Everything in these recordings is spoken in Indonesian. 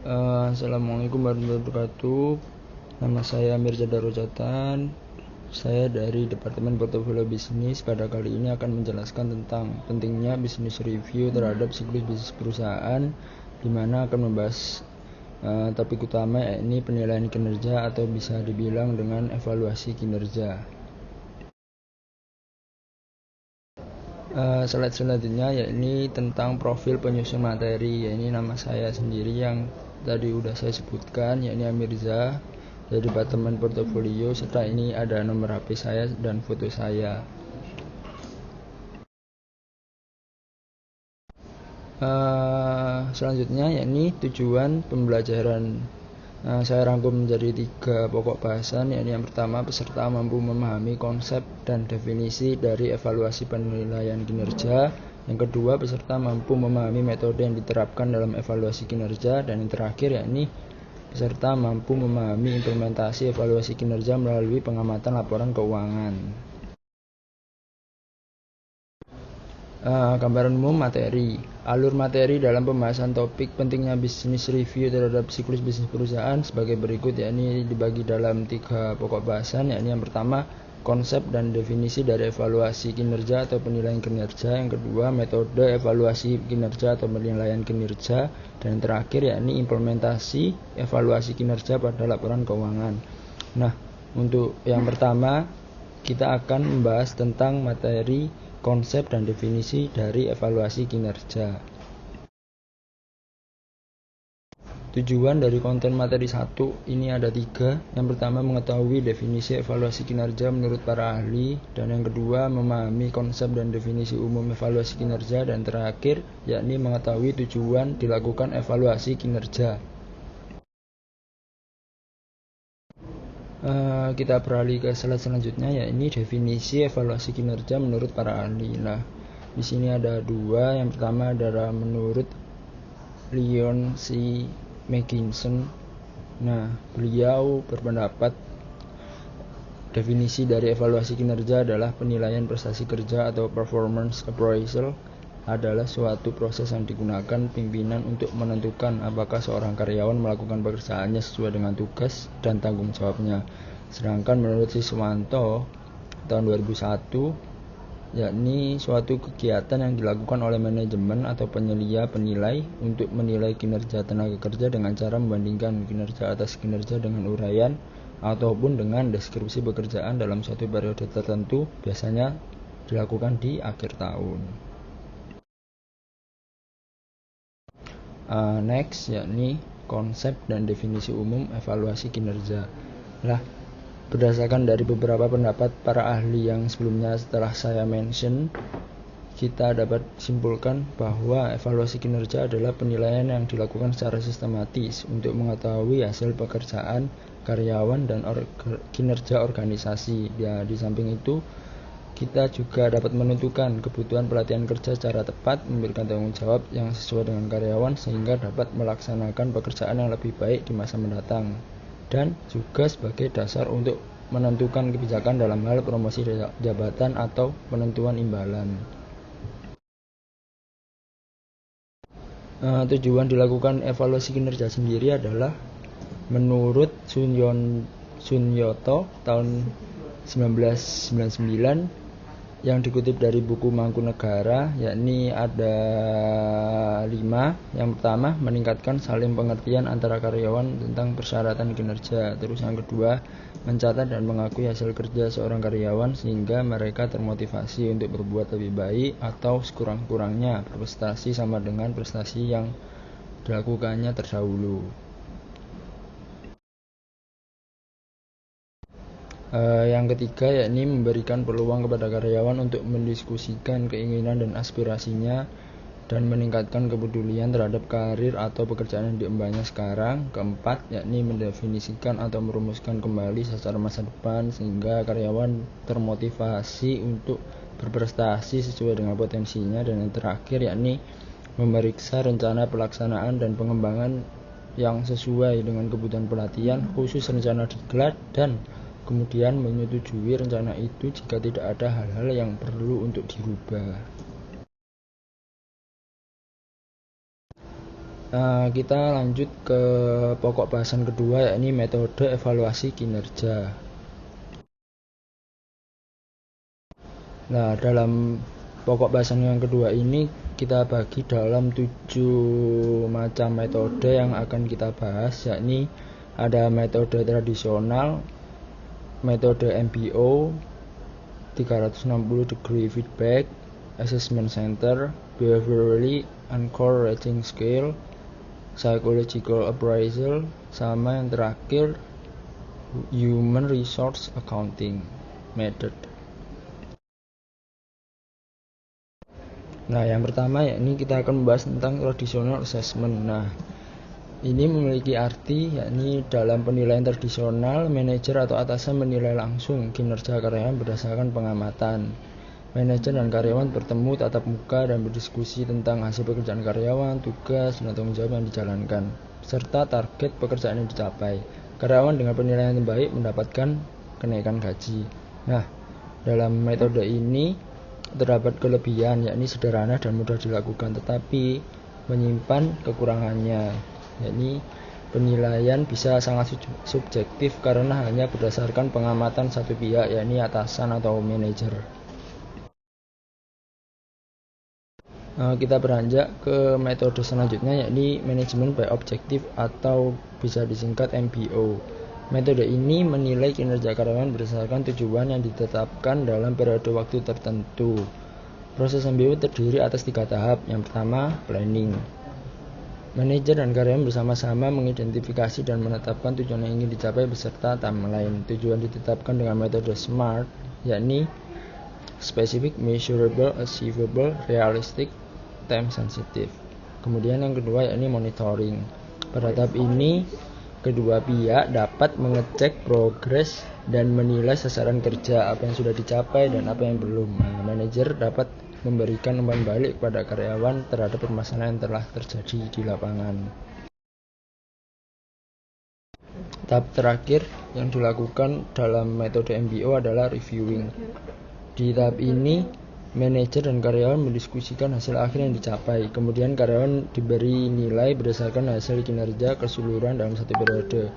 Assalamualaikum warahmatullahi wabarakatuh. Nama saya Mirza Darujatan. Saya dari Departemen Portofolio Bisnis. Pada kali ini akan menjelaskan tentang pentingnya bisnis review terhadap siklus bisnis perusahaan, di mana akan membahas topik utama, yakni penilaian kinerja atau bisa dibilang dengan evaluasi kinerja. Slide selanjutnya yakni tentang profil penyusun materi, yakni nama saya sendiri yang tadi udah saya sebutkan, yakni Amirza dari Departemen Portofolio, serta ini ada nomor HP saya dan foto saya. Selanjutnya yakni tujuan pembelajaran. Saya rangkum menjadi 3 pokok bahasan, yakni yang pertama, peserta mampu memahami konsep dan definisi dari evaluasi penilaian kinerja. Yang kedua, peserta mampu memahami metode yang diterapkan dalam evaluasi kinerja. Dan yang terakhir yakni peserta mampu memahami implementasi evaluasi kinerja melalui pengamatan laporan keuangan. Gambaran umum materi. Alur materi dalam pembahasan topik pentingnya bisnis review terhadap siklus bisnis perusahaan sebagai berikut, yakni dibagi dalam 3 pokok bahasan, yakni yang pertama, konsep dan definisi dari evaluasi kinerja atau penilaian kinerja. Yang kedua, metode evaluasi kinerja atau penilaian kinerja. Dan yang terakhir yakni implementasi evaluasi kinerja pada laporan keuangan. Nah, untuk yang pertama, kita akan membahas tentang materi konsep dan definisi dari evaluasi kinerja. Tujuan dari konten materi 1 ini ada 3. Yang pertama, mengetahui definisi evaluasi kinerja menurut para ahli. Dan yang kedua, memahami konsep dan definisi umum evaluasi kinerja. Dan terakhir, yakni mengetahui tujuan dilakukan evaluasi kinerja. Kita beralih ke slide selanjutnya, yakni definisi evaluasi kinerja menurut para ahli. Nah, di sini ada 2. Yang pertama adalah menurut Leon C. McKinson. Nah, beliau berpendapat definisi dari evaluasi kinerja adalah penilaian prestasi kerja atau performance appraisal adalah suatu proses yang digunakan pimpinan untuk menentukan apakah seorang karyawan melakukan pekerjaannya sesuai dengan tugas dan tanggung jawabnya. Sedangkan menurut Siswanto tahun 2001, yakni suatu kegiatan yang dilakukan oleh manajemen atau penyelia penilai untuk menilai kinerja tenaga kerja dengan cara membandingkan kinerja atas kinerja dengan uraian ataupun dengan deskripsi pekerjaan dalam suatu periode tertentu, biasanya dilakukan di akhir tahun. Next, yakni konsep dan definisi umum evaluasi kinerja. Berdasarkan dari beberapa pendapat para ahli yang sebelumnya setelah saya mention, kita dapat simpulkan bahwa evaluasi kinerja adalah penilaian yang dilakukan secara sistematis untuk mengetahui hasil pekerjaan karyawan dan kinerja organisasi. Ya, di samping itu, kita juga dapat menentukan kebutuhan pelatihan kerja secara tepat, memberikan tanggung jawab yang sesuai dengan karyawan sehingga dapat melaksanakan pekerjaan yang lebih baik di masa mendatang, dan juga sebagai dasar untuk menentukan kebijakan dalam hal promosi jabatan atau penentuan imbalan. Tujuan dilakukan evaluasi kinerja sendiri adalah menurut Sunyoto tahun 1999 yang dikutip dari buku Mangkunegara, yakni ada 5. Yang pertama, meningkatkan saling pengertian antara karyawan tentang persyaratan kinerja. Terus yang kedua, mencatat dan mengakui hasil kerja seorang karyawan sehingga mereka termotivasi untuk berbuat lebih baik atau sekurang-kurangnya berprestasi sama dengan prestasi yang dilakukannya terdahulu. Yang ketiga, yakni memberikan peluang kepada karyawan untuk mendiskusikan keinginan dan aspirasinya dan meningkatkan kepedulian terhadap karir atau pekerjaan yang diembannya sekarang. Keempat, yakni mendefinisikan atau merumuskan kembali sasaran masa depan sehingga karyawan termotivasi untuk berprestasi sesuai dengan potensinya. Dan yang terakhir, yakni memeriksa rencana pelaksanaan dan pengembangan yang sesuai dengan kebutuhan pelatihan khusus rencana diklat, dan kemudian menyetujui rencana itu jika tidak ada hal-hal yang perlu untuk dirubah. Kita lanjut ke pokok bahasan kedua, yakni metode evaluasi kinerja. Nah, dalam pokok bahasan yang kedua ini kita bagi dalam 7 macam metode yang akan kita bahas, yakni ada metode tradisional, metode MBO, 360 degree feedback, assessment center, behaviorally anchored rating scale, psychological appraisal, sama yang terakhir human resource accounting method. Nah, yang pertama yakni kita akan membahas tentang traditional assessment. Nah, ini memiliki arti yakni dalam penilaian tradisional, manajer atau atasan menilai langsung kinerja karyawan berdasarkan pengamatan. Manajer dan karyawan bertemu tatap muka dan berdiskusi tentang hasil pekerjaan karyawan, tugas, dan tanggung jawab yang dijalankan, serta target pekerjaan yang dicapai. Karyawan dengan penilaian yang baik mendapatkan kenaikan gaji. Nah, dalam metode ini terdapat kelebihan, yakni sederhana dan mudah dilakukan, tetapi menyimpan kekurangannya, yakni penilaian bisa sangat subjektif karena hanya berdasarkan pengamatan satu pihak, yakni atasan atau manajer. Kita beranjak ke metode selanjutnya, yakni manajemen by objective atau bisa disingkat MBO. Metode ini menilai kinerja karyawan berdasarkan tujuan yang ditetapkan dalam periode waktu tertentu. Proses MBO terdiri atas 3 tahap. Yang pertama, planning. Manajer dan karyawan bersama-sama mengidentifikasi dan menetapkan tujuan yang ingin dicapai beserta timeline. Tujuan ditetapkan dengan metode SMART, yakni specific, measurable, achievable, realistic, time sensitive. Kemudian yang kedua yakni monitoring. Pada tahap ini kedua pihak dapat mengecek progres dan menilai sasaran kerja, apa yang sudah dicapai dan apa yang belum. Manajer dapat memberikan umpan balik kepada karyawan terhadap permasalahan yang telah terjadi di lapangan. Tahap terakhir yang dilakukan dalam metode MBO adalah reviewing. Di tahap ini, manajer dan karyawan mendiskusikan hasil akhir yang dicapai. Kemudian karyawan diberi nilai berdasarkan hasil kinerja keseluruhan dalam satu periode.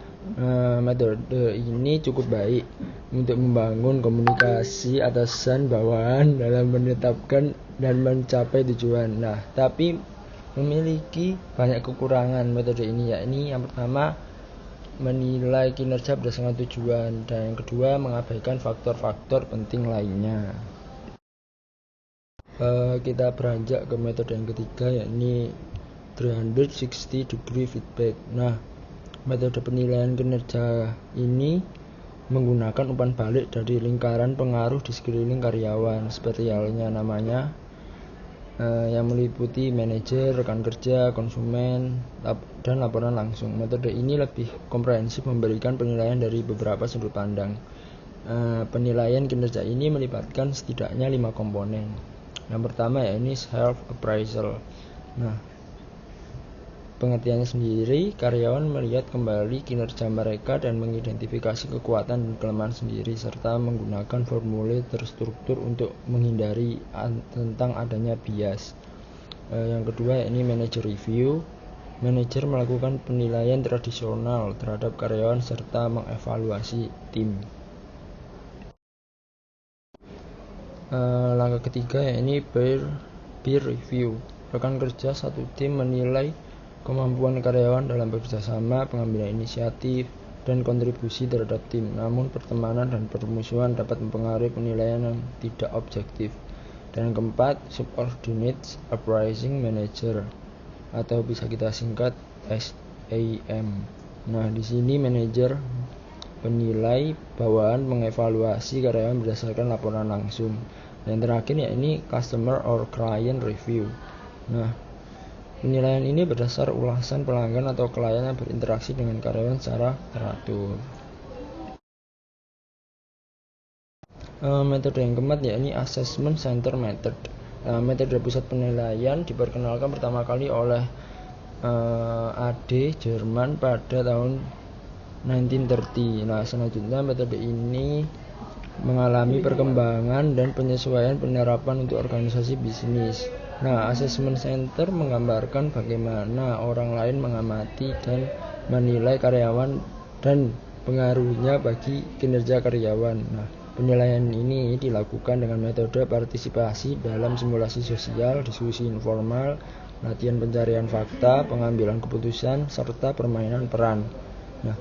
Metode ini cukup baik untuk membangun komunikasi atasan bawahan dalam menetapkan dan mencapai tujuan. Nah, tapi memiliki banyak kekurangan metode ini, yakni yang pertama menilai kinerja berdasarkan tujuan, dan yang kedua mengabaikan faktor-faktor penting lainnya. Kita beranjak ke metode yang ketiga, yakni 360 degree feedback. Nah, metode penilaian kinerja ini menggunakan umpan balik dari lingkaran pengaruh di sekeliling karyawan, seperti halnya namanya, yang meliputi manajer, rekan kerja, konsumen, dan laporan langsung. Metode ini lebih komprehensif, memberikan penilaian dari beberapa sudut pandang. Penilaian kinerja ini melibatkan setidaknya 5 komponen. Yang pertama yakni self appraisal. Nah, pengertiannya sendiri, karyawan melihat kembali kinerja mereka dan mengidentifikasi kekuatan dan kelemahan sendiri, serta menggunakan formulir terstruktur untuk menghindari tentang adanya bias. Yang kedua yakni manager review. Manajer melakukan penilaian tradisional terhadap karyawan serta mengevaluasi tim. Langkah ketiga yakni peer review. Rekan kerja satu tim menilai kemampuan karyawan dalam bekerja sama, pengambilan inisiatif, dan kontribusi terhadap tim. Namun pertemanan dan permusuhan dapat mempengaruhi penilaian yang tidak objektif. Dan yang keempat, subordinate appraising manager, atau bisa kita singkat SAM. Nah, di sini manajer penilai bawahan mengevaluasi karyawan berdasarkan laporan langsung. Dan terakhir yakni customer or client review. Nah, penilaian ini berdasar ulasan pelanggan atau klien yang berinteraksi dengan karyawan secara teratur. Metode yang keempat yakni assessment center method. Metode pusat penilaian diperkenalkan pertama kali oleh AD Jerman pada tahun 1930. Nah, selanjutnya metode ini mengalami perkembangan dan penyesuaian penerapan untuk organisasi bisnis. Nah, assessment center menggambarkan bagaimana orang lain mengamati dan menilai karyawan dan pengaruhnya bagi kinerja karyawan. Nah, penilaian ini dilakukan dengan metode partisipasi dalam simulasi sosial, diskusi informal, latihan pencarian fakta, pengambilan keputusan, serta permainan peran. Nah,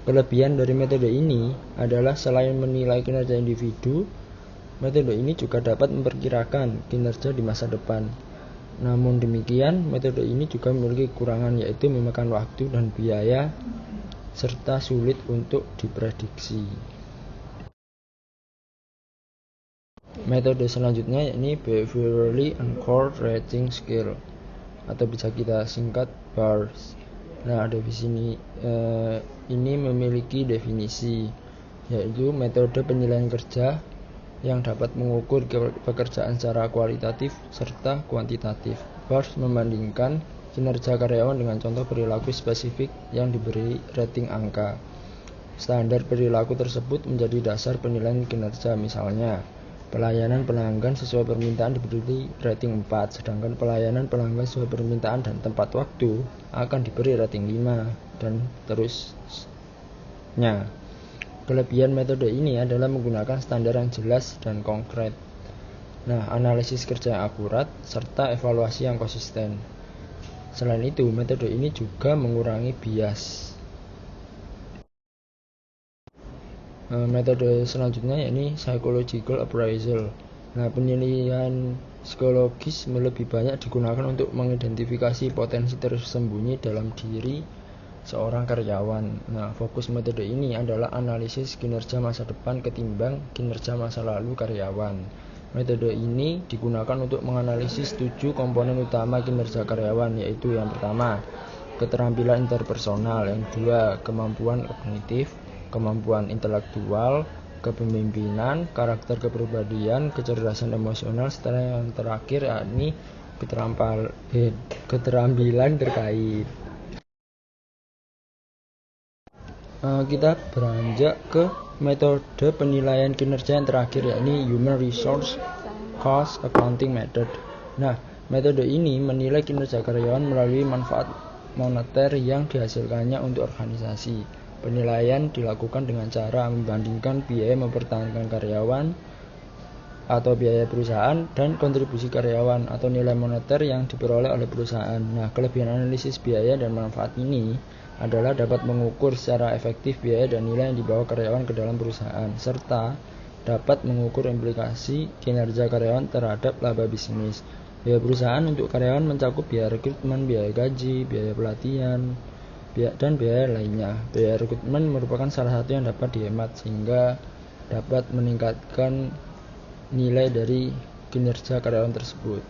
kelebihan dari metode ini adalah selain menilai kinerja individu, metode ini juga dapat memperkirakan kinerja di masa depan. Namun demikian, metode ini juga memiliki kekurangan, yaitu memakan waktu dan biaya serta sulit untuk diprediksi. Metode selanjutnya yakni Behaviorally Anchored Rating Scale, atau bisa kita singkat BARS. Nah, definisi ini memiliki definisi, yaitu metode penilaian kerja yang dapat mengukur pekerjaan secara kualitatif serta kuantitatif. BARS membandingkan kinerja karyawan dengan contoh perilaku spesifik yang diberi rating angka. Standar perilaku tersebut menjadi dasar penilaian kinerja, misalnya pelayanan pelanggan sesuai permintaan diberi rating 4, sedangkan pelayanan pelanggan sesuai permintaan dan tepat waktu akan diberi rating 5, dan terusnya. Kelebihan metode ini adalah menggunakan standar yang jelas dan konkret. Nah, analisis kerja yang akurat serta evaluasi yang konsisten. Selain itu, metode ini juga mengurangi bias. Metode selanjutnya yakni psychological appraisal. Nah, penilaian psikologis lebih banyak digunakan untuk mengidentifikasi potensi tersembunyi dalam diri seorang karyawan. Nah, fokus metode ini adalah analisis kinerja masa depan ketimbang kinerja masa lalu karyawan. Metode ini digunakan untuk menganalisis 7 komponen utama kinerja karyawan, yaitu yang pertama, keterampilan interpersonal, yang kedua, kemampuan kognitif, kemampuan intelektual, kepemimpinan, karakter kepribadian, kecerdasan emosional, serta yang terakhir yakni keterampilan terkait. Kita beranjak ke metode penilaian kinerja yang terakhir, yakni Human Resource Cost Accounting Method. Nah, metode ini menilai kinerja karyawan melalui manfaat moneter yang dihasilkannya untuk organisasi. Penilaian dilakukan dengan cara membandingkan biaya mempertahankan karyawan atau biaya perusahaan dan kontribusi karyawan atau nilai moneter yang diperoleh oleh perusahaan. Nah, kelebihan analisis biaya dan manfaat ini adalah dapat mengukur secara efektif biaya dan nilai yang dibawa karyawan ke dalam perusahaan, serta dapat mengukur implikasi kinerja karyawan terhadap laba bisnis. Biaya perusahaan untuk karyawan mencakup biaya rekrutmen, biaya gaji, biaya pelatihan, dan biaya lainnya. Biaya rekrutmen merupakan salah satu yang dapat dihemat sehingga dapat meningkatkan nilai dari kinerja karyawan tersebut.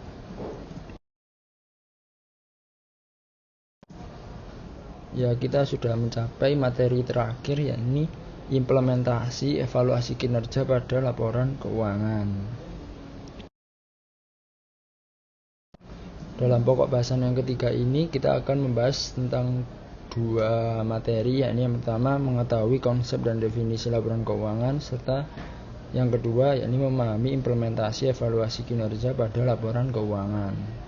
Ya, kita sudah mencapai materi terakhir, yakni implementasi evaluasi kinerja pada laporan keuangan. Dalam pokok bahasan yang ketiga ini kita akan membahas tentang 2 materi, yakni yang pertama mengetahui konsep dan definisi laporan keuangan, serta yang kedua yakni memahami implementasi evaluasi kinerja pada laporan keuangan.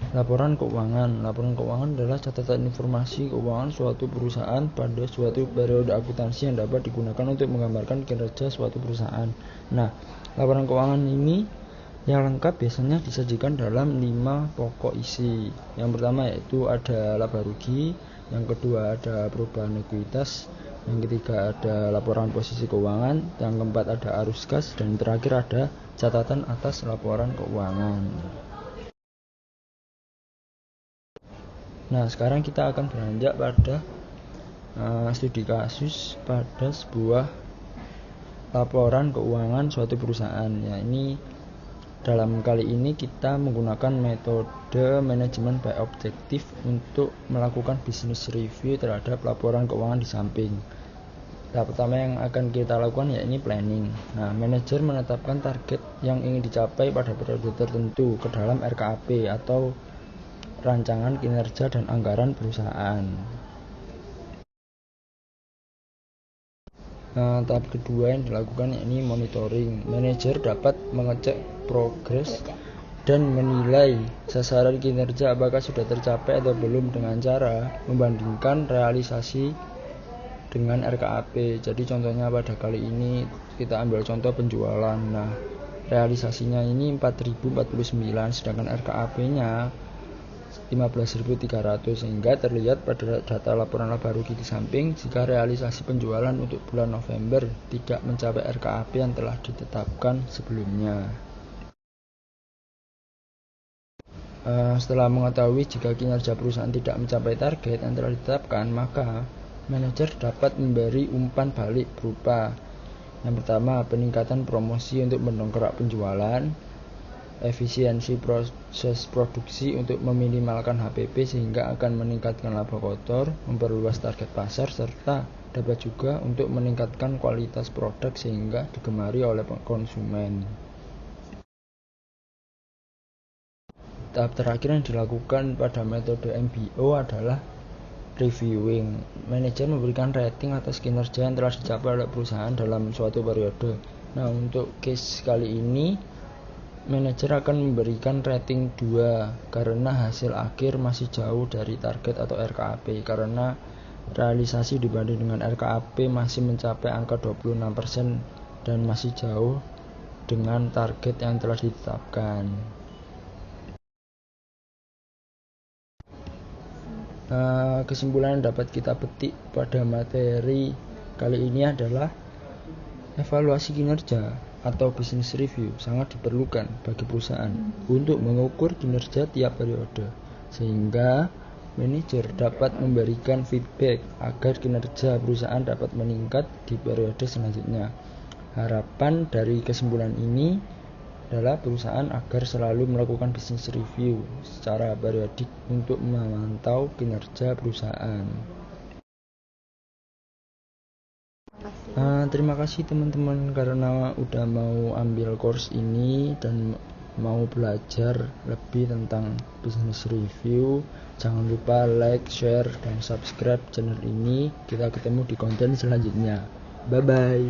Laporan keuangan. Laporan keuangan adalah catatan informasi keuangan suatu perusahaan pada suatu periode akuntansi yang dapat digunakan untuk menggambarkan kinerja suatu perusahaan. Nah, laporan keuangan ini yang lengkap biasanya disajikan dalam 5 pokok isi. Yang pertama yaitu ada laba rugi, yang kedua ada perubahan ekuitas, yang ketiga ada laporan posisi keuangan, yang keempat ada arus kas, dan terakhir ada catatan atas laporan keuangan. Nah, sekarang kita akan beranjak pada studi kasus pada sebuah laporan keuangan suatu perusahaan. Ya, ini dalam kali ini kita menggunakan metode manajemen by objektif untuk melakukan business review terhadap laporan keuangan di samping. Tahap pertama yang akan kita lakukan yakni planning. Nah, manajer menetapkan target yang ingin dicapai pada periode tertentu ke dalam RKAP atau rancangan kinerja dan anggaran perusahaan. Tahap kedua yang dilakukan yakni monitoring. Manajer dapat mengecek progres dan menilai sasaran kinerja apakah sudah tercapai atau belum dengan cara membandingkan realisasi dengan RKAP. Jadi contohnya pada kali ini kita ambil contoh penjualan. Nah, realisasinya ini 4049 sedangkan RKAP-nya 15.300, sehingga terlihat pada data laporan laba rugi di samping jika realisasi penjualan untuk bulan November tidak mencapai RKAP yang telah ditetapkan sebelumnya. Setelah mengetahui jika kinerja perusahaan tidak mencapai target yang telah ditetapkan, maka manajer dapat memberi umpan balik berupa yang pertama, peningkatan promosi untuk mendongkrak penjualan, efisiensi proses produksi untuk meminimalkan HPP sehingga akan meningkatkan laba kotor, memperluas target pasar, serta dapat juga untuk meningkatkan kualitas produk sehingga digemari oleh konsumen. Tahap terakhir yang dilakukan pada metode MBO adalah reviewing. Manajer memberikan rating atas kinerja yang telah dicapai oleh perusahaan dalam suatu periode. Nah, untuk case kali ini manajer akan memberikan rating 2 karena hasil akhir masih jauh dari target atau RKAP, karena realisasi dibanding dengan RKAP masih mencapai angka 26% dan masih jauh dengan target yang telah ditetapkan. Kesimpulan yang dapat kita petik pada materi kali ini adalah evaluasi kinerja atau business review sangat diperlukan bagi perusahaan untuk mengukur kinerja tiap periode, sehingga manajer dapat memberikan feedback agar kinerja perusahaan dapat meningkat di periode selanjutnya. Harapan dari kesimpulan ini adalah perusahaan agar selalu melakukan business review secara periodik untuk memantau kinerja perusahaan. Terima kasih teman-teman karena udah mau ambil course ini dan mau belajar lebih tentang business review. Jangan lupa like, share, dan subscribe channel ini. Kita ketemu di konten selanjutnya. Bye bye.